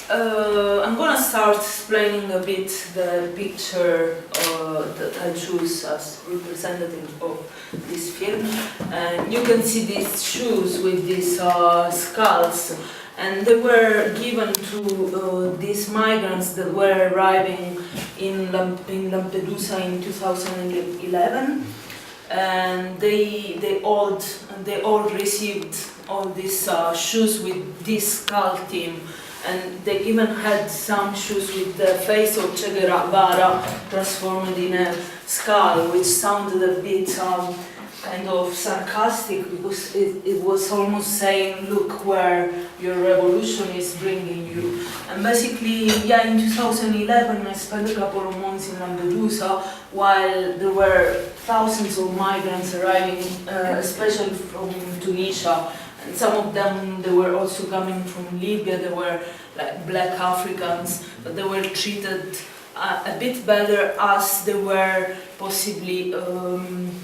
I'm gonna start explaining a bit the picture that I choose as representative of this film. And you can see these shoes with these skulls, and they were given to these migrants that were arriving in Lampedusa in 2011, and they all received all these shoes with this skull theme. And they even had some shoes with the face of Che Guevara transformed in a skull, which sounded a bit kind of sarcastic, because it was almost saying, look where your revolution is bringing you. And basically, yeah, in 2011 I spent a couple of months in Lampedusa while there were thousands of migrants arriving, especially from Tunisia. And some of them, they were also coming from Libya. They were like black Africans, but they were treated a bit better as they were possibly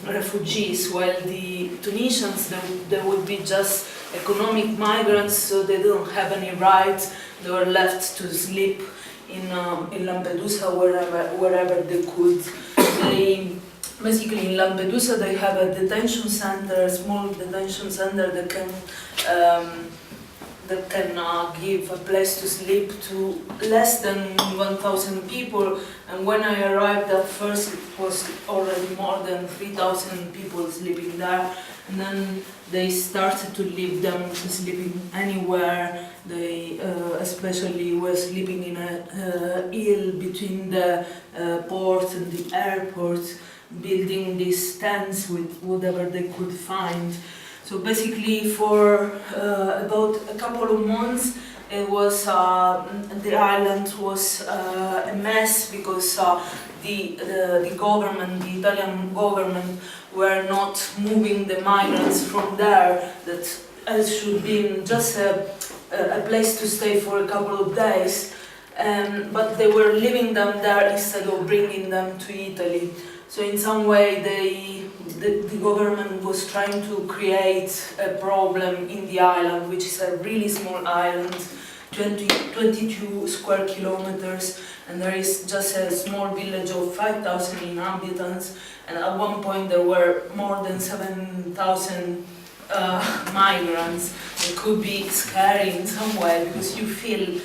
refugees, while the Tunisians, they would be just economic migrants, so they don't have any rights. They were left to sleep in Lampedusa wherever they could. Basically, in Lampedusa, they have a detention center, a small detention center that can give a place to sleep to less than 1,000 people. And when I arrived at first, it was already more than 3,000 people sleeping there. And then they started to leave them sleeping anywhere. They especially were sleeping in a hill between the port and the airport, building these tents with whatever they could find. So basically, for about a couple of months, it was the island was a mess, because the government, the Italian government, were not moving the migrants from there. That should be just a place to stay for a couple of days, but they were leaving them there instead of bringing them to Italy. So in some way, the government was trying to create a problem in the island, which is a really small island, 22 square kilometers, and there is just a small village of 5,000 inhabitants, and at one point there were more than 7,000 migrants. It could be scary in some way, because you feel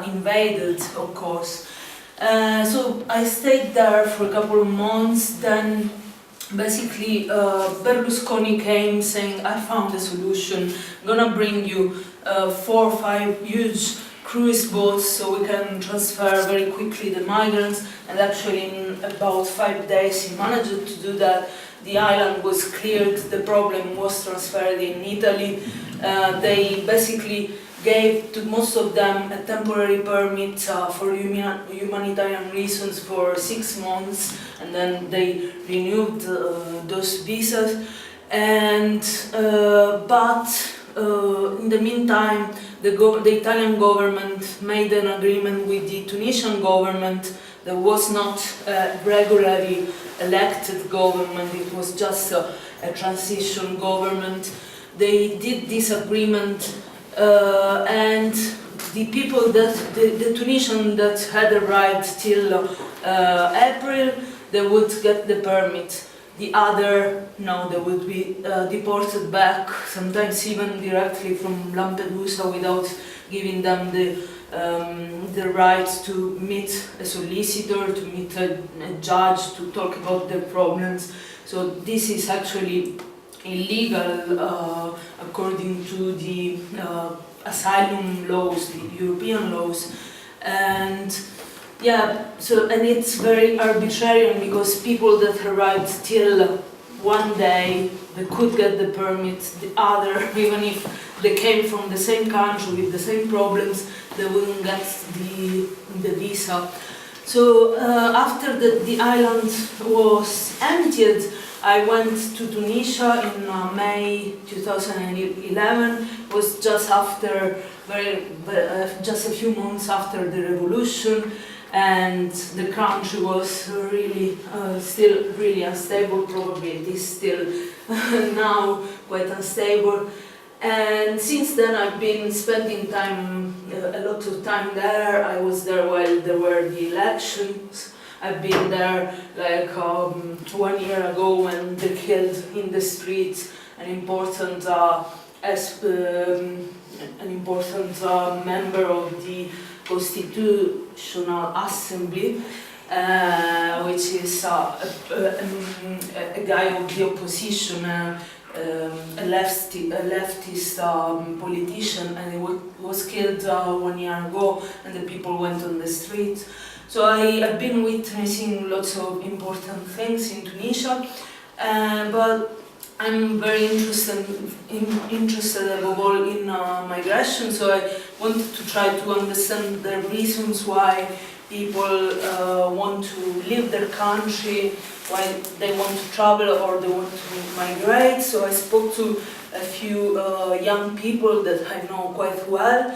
invaded, of course. So I stayed there for a couple of months. Then basically Berlusconi came saying, I found a solution, I'm gonna bring you 4 or 5 huge cruise boats so we can transfer very quickly the migrants. And actually in about 5 days he managed to do that. The island was cleared, the problem was transferred in Italy. They basically gave to most of them a temporary permit for humanitarian reasons for 6 months, and then they renewed those visas. And but in the meantime, the Italian government made an agreement with the Tunisian government. That was not a regularly elected government, it was just a transition government. They did this agreement, and the people the Tunisians that had arrived till April, they would get the permit. The other, no, they would be deported back, sometimes even directly from Lampedusa, without giving them the right to meet a solicitor, to meet a judge, to talk about their problems. So this is actually illegal according to the asylum laws, the European laws. And yeah, and it's very arbitrary, because people that arrived till one day, they could get the permit, the other, even if they came from the same country with the same problems, they wouldn't get the visa. So after the island was emptied, I went to Tunisia in May 2011. It was just after, just a few months after the revolution, and the country was really still really unstable. Probably it is still now quite unstable. And since then I've been spending time, a lot of time there. I was there while there were the elections. I've been there like 1 year ago when they killed in the streets an important member of the Constitutional Assembly, which is a guy of the opposition, a leftist politician, and he was killed 1 year ago, and the people went on the street. So I have been witnessing lots of important things in Tunisia, but I'm very interested above all in migration, so I wanted to try to understand the reasons why people want to leave their country, why they want to travel or they want to migrate. So I spoke to a few young people that I know quite well,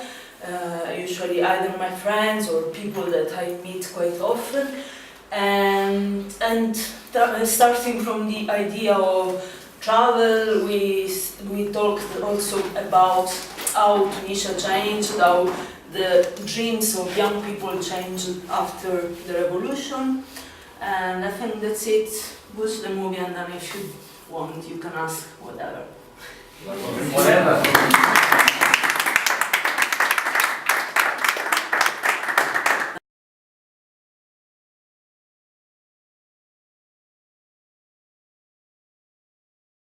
usually either my friends or people that I meet quite often, and starting from the idea of travel, we talked also about how Tunisia changed, how the dreams of young people changed after the revolution, and I think that's it. Watch the movie, and then if you want, you can ask whatever. Whatever.